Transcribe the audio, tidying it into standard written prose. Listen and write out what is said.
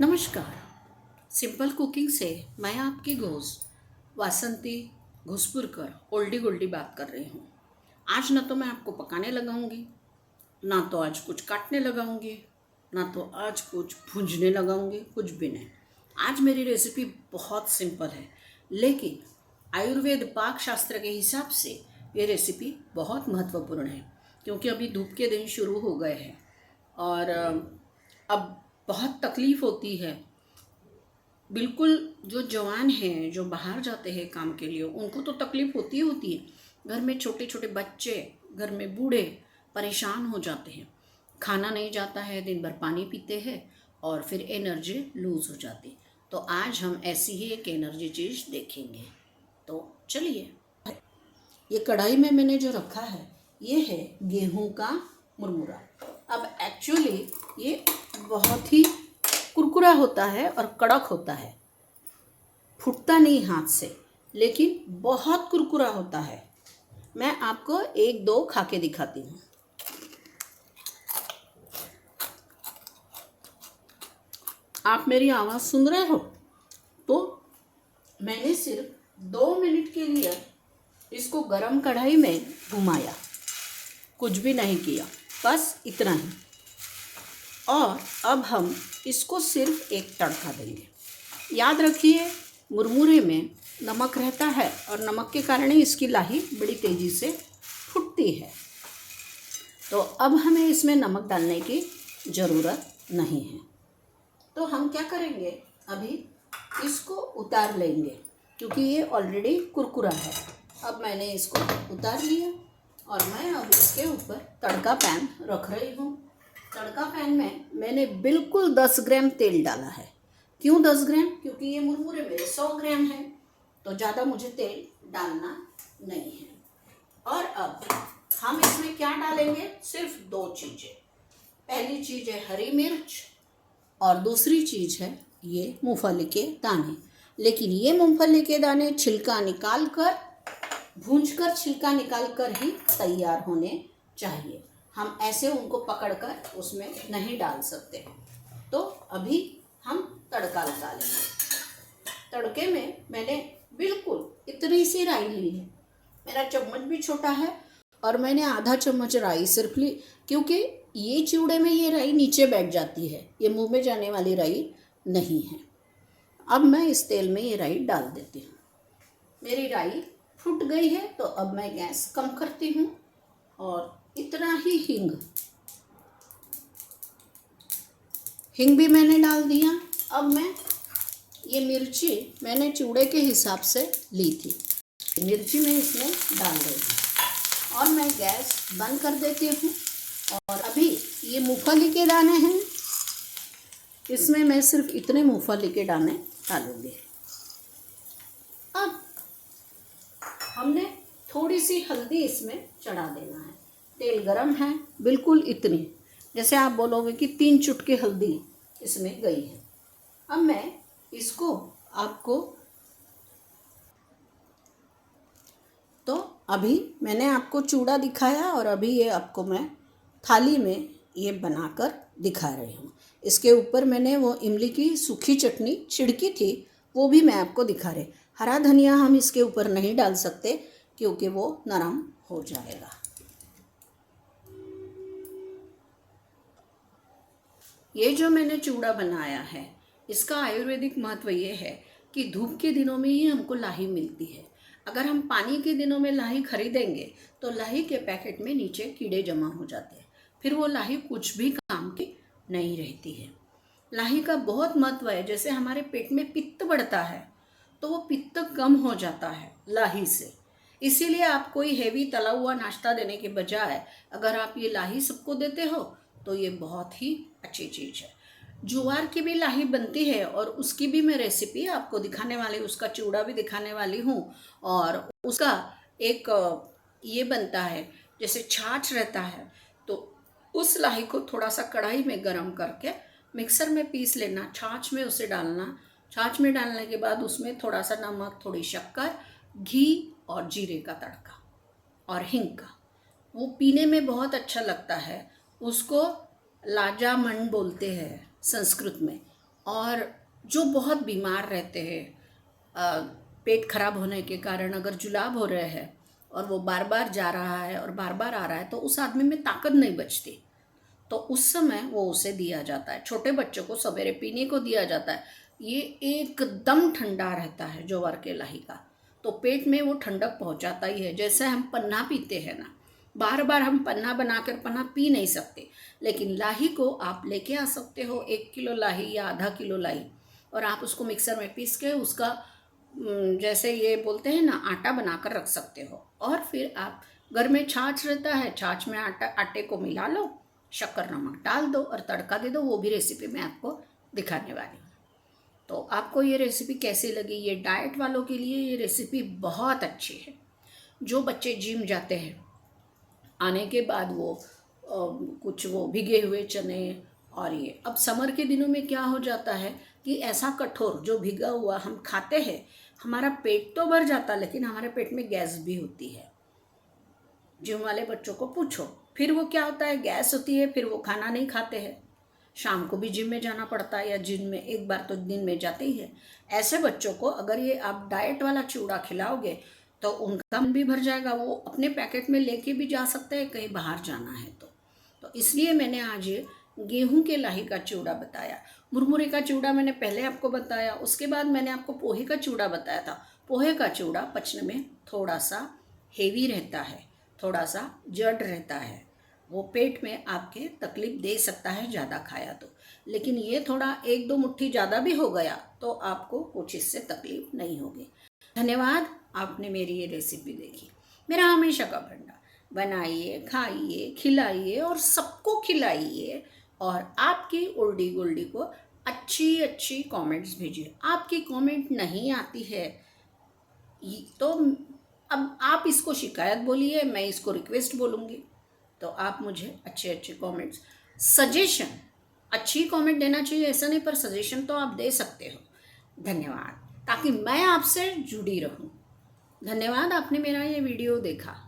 नमस्कार। Simple cooking से मैं आपकी दोस्त वासंती घुसपुरकर ओल्डी गोल्डी बात कर रही हूँ। आज ना तो मैं आपको पकाने लगाऊंगी, ना तो आज कुछ काटने लगाऊंगी, ना तो आज कुछ भूंजने लगाऊंगी, कुछ भी नहीं। आज मेरी रेसिपी बहुत सिंपल है, लेकिन आयुर्वेद पाक शास्त्र के हिसाब से ये रेसिपी बहुत महत्वपूर्ण है, क्योंकि अभी धूप के दिन शुरू हो गए हैं और अब बहुत तकलीफ़ होती है। बिल्कुल जो जवान हैं, जो बाहर जाते हैं काम के लिए, उनको तो तकलीफ़ होती है। घर में छोटे छोटे बच्चे, घर में बूढ़े परेशान हो जाते हैं। खाना नहीं जाता है, दिन भर पानी पीते हैं और फिर एनर्जी लूज़ हो जाती। तो आज हम ऐसी ही एक एनर्जी चीज़ देखेंगे। तो चलिए, ये कढ़ाई में मैंने जो रखा है ये है गेहूं का मुरमुरा। अब एक्चुअली ये बहुत ही कुरकुरा होता है और कड़क होता है, फूटता नहीं हाथ से, लेकिन बहुत कुरकुरा होता है। मैं आपको एक दो खा के दिखाती हूँ। आप मेरी आवाज़ सुन रहे हो? तो मैंने सिर्फ 2 मिनट के लिए इसको गरम कढ़ाई में घुमाया, कुछ भी नहीं किया, बस इतना ही। और अब हम इसको सिर्फ एक तड़का देंगे। याद रखिए, मुरमुरे में नमक रहता है और नमक के कारण ही इसकी लाही बड़ी तेज़ी से फूटती है। तो अब हमें इसमें नमक डालने की ज़रूरत नहीं है। तो हम क्या करेंगे, अभी इसको उतार लेंगे, क्योंकि ये ऑलरेडी कुरकुरा है। अब मैंने इसको उतार लिया और मैं अब इसके ऊपर तड़का पैन रख रही हूँ। तड़का पैन में मैंने बिल्कुल 10 ग्राम तेल डाला है। क्यों 10 ग्राम? क्योंकि ये मुरमुरे मेरे 100 ग्राम है, तो ज़्यादा मुझे तेल डालना नहीं है। और अब हम इसमें क्या डालेंगे? सिर्फ 2 चीज़ें। पहली चीज़ है हरी मिर्च और दूसरी चीज़ है ये मूंगफली के दाने। लेकिन ये मूंगफली के दाने छिलका निकाल कर, भूंज कर छिलका निकाल कर ही तैयार होने चाहिए। हम ऐसे उनको पकड़कर उसमें नहीं डाल सकते। तो अभी हम तड़का लगा लेंगे। तड़के में मैंने बिल्कुल इतनी सी राई ली है। मेरा चम्मच भी छोटा है और मैंने आधा चम्मच राई सिर्फ ली, क्योंकि ये चिवड़े में ये राई नीचे बैठ जाती है, ये मुंह में जाने वाली राई नहीं है। अब मैं इस तेल में ये राई डाल देती हूँ। मेरी राई फूट गई है, तो अब मैं गैस कम करती हूँ और इतना ही हिंग भी मैंने डाल दिया। अब मैं ये मिर्ची मैंने चूड़े के हिसाब से ली थी, मिर्ची मैं इसमें डाल रही हूँ और मैं गैस बंद कर देती हूँ। और अभी ये मूंगफली के दाने हैं, इसमें मैं सिर्फ इतने मूंगफली के दाने डालूंगी। अब हमने थोड़ी सी हल्दी इसमें चढ़ा देना है। तेल गरम है, बिल्कुल इतनी, जैसे आप बोलोगे कि 3 चुटकी हल्दी इसमें गई है। अब मैं इसको आपको, तो अभी मैंने आपको चूड़ा दिखाया और अभी ये आपको मैं थाली में ये बनाकर दिखा रही हूँ। इसके ऊपर मैंने वो इमली की सूखी चटनी छिड़की थी, वो भी मैं आपको दिखा रही। हरा धनिया हम इसके ऊपर नहीं डाल सकते, क्योंकि वो नरम हो जाएगा। ये जो मैंने चूड़ा बनाया है, इसका आयुर्वेदिक महत्व ये है कि धूप के दिनों में ही हमको लाही मिलती है। अगर हम पानी के दिनों में लाही खरीदेंगे तो लाही के पैकेट में नीचे कीड़े जमा हो जाते हैं, फिर वो लाही कुछ भी काम की नहीं रहती है। लाही का बहुत महत्व है। जैसे हमारे पेट में पित्त बढ़ता है, तो वो पित्त कम हो जाता है लाही से। इसीलिए आप कोई हेवी तला हुआ नाश्ता देने के बजाय अगर आप ये लाही सबको देते हो तो ये बहुत ही अच्छी चीज़ है। ज्वार की भी लाही बनती है और उसकी भी मैं रेसिपी आपको दिखाने वाली, उसका चूड़ा भी दिखाने वाली हूँ। और उसका एक ये बनता है, जैसे छाछ रहता है, तो उस लाही को थोड़ा सा कढ़ाई में गरम करके मिक्सर में पीस लेना, छाछ में उसे डालना। छाछ में डालने के बाद उसमें थोड़ा सा नमक, थोड़ी शक्कर, घी और जीरे का तड़का और हिंग का, वो पीने में बहुत अच्छा लगता है। उसको लाजामन बोलते हैं संस्कृत में। और जो बहुत बीमार रहते हैं, पेट खराब होने के कारण अगर जुलाब हो रहे हैं और वो बार बार जा रहा है और बार बार आ रहा है, तो उस आदमी में ताकत नहीं बचती, तो उस समय वो उसे दिया जाता है। छोटे बच्चों को सवेरे पीने को दिया जाता है। ये एकदम ठंडा रहता है ज्वार के लाही का, तो पेट में वो ठंडक पहुंचाता ही है। जैसे हम पन्ना पीते हैं ना, बार बार हम पन्ना बनाकर पन्ना पी नहीं सकते, लेकिन लाही को आप लेके आ सकते हो, 1 किलो लाही या आधा किलो लाही, और आप उसको मिक्सर में पीस के उसका जैसे ये बोलते हैं ना, आटा बनाकर रख सकते हो। और फिर आप घर में छाछ रहता है, छाछ में आटे को मिला लो, शक्कर नमक डाल दो और तड़का दे दो। वो भी रेसिपी मैं आपको दिखाने वाली हूँ। तो आपको ये रेसिपी कैसी लगी? ये डाइट वालों के लिए ये रेसिपी बहुत अच्छी है। जो बच्चे जिम जाते हैं, आने के बाद वो कुछ वो भिगे हुए चने, और ये अब समर के दिनों में क्या हो जाता है कि ऐसा कठोर जो भिगा हुआ हम खाते हैं, हमारा पेट तो भर जाता है लेकिन हमारे पेट में गैस भी होती है। जिम वाले बच्चों को पूछो, फिर वो क्या होता है, गैस होती है, फिर वो खाना नहीं खाते हैं। शाम को भी जिम में जाना पड़ता है, या जिम में एक बार तो दिन में जाते ही है। ऐसे बच्चों को अगर ये आप डाइट वाला चिवड़ा खिलाओगे तो उनका मन भी भर जाएगा, वो अपने पैकेट में लेके भी जा सकते हैं कहीं बाहर जाना है तो इसलिए मैंने आज ये गेहूं के लाही का चिवड़ा बताया। मुरमुरे का चिवड़ा मैंने पहले आपको बताया, उसके बाद मैंने आपको पोहे का चिवड़ा बताया था। पोहे का चिवड़ा पचने में थोड़ा सा हेवी रहता है, थोड़ा सा जड़ रहता है, वो पेट में आपके तकलीफ दे सकता है ज़्यादा खाया तो। लेकिन ये थोड़ा 1-2 मुट्ठी ज़्यादा भी हो गया तो आपको कुछ इससे तकलीफ नहीं होगी। धन्यवाद, आपने मेरी ये रेसिपी देखी। मेरा हमेशा का फंडा, बनाइए, खाइए, खिलाइए और सबको खिलाइए, और आपकी उल्टी गुल्डी को अच्छी अच्छी कमेंट्स भेजिए। आपकी कमेंट नहीं आती है तो अब आप इसको शिकायत बोलिए, मैं इसको रिक्वेस्ट बोलूँगी। तो आप मुझे अच्छे अच्छे कमेंट्स, सजेशन, अच्छी कमेंट देना चाहिए ऐसा नहीं, पर सजेशन तो आप दे सकते हो। धन्यवाद, ताकि मैं आपसे जुड़ी रहूं। धन्यवाद, आपने मेरा ये वीडियो देखा।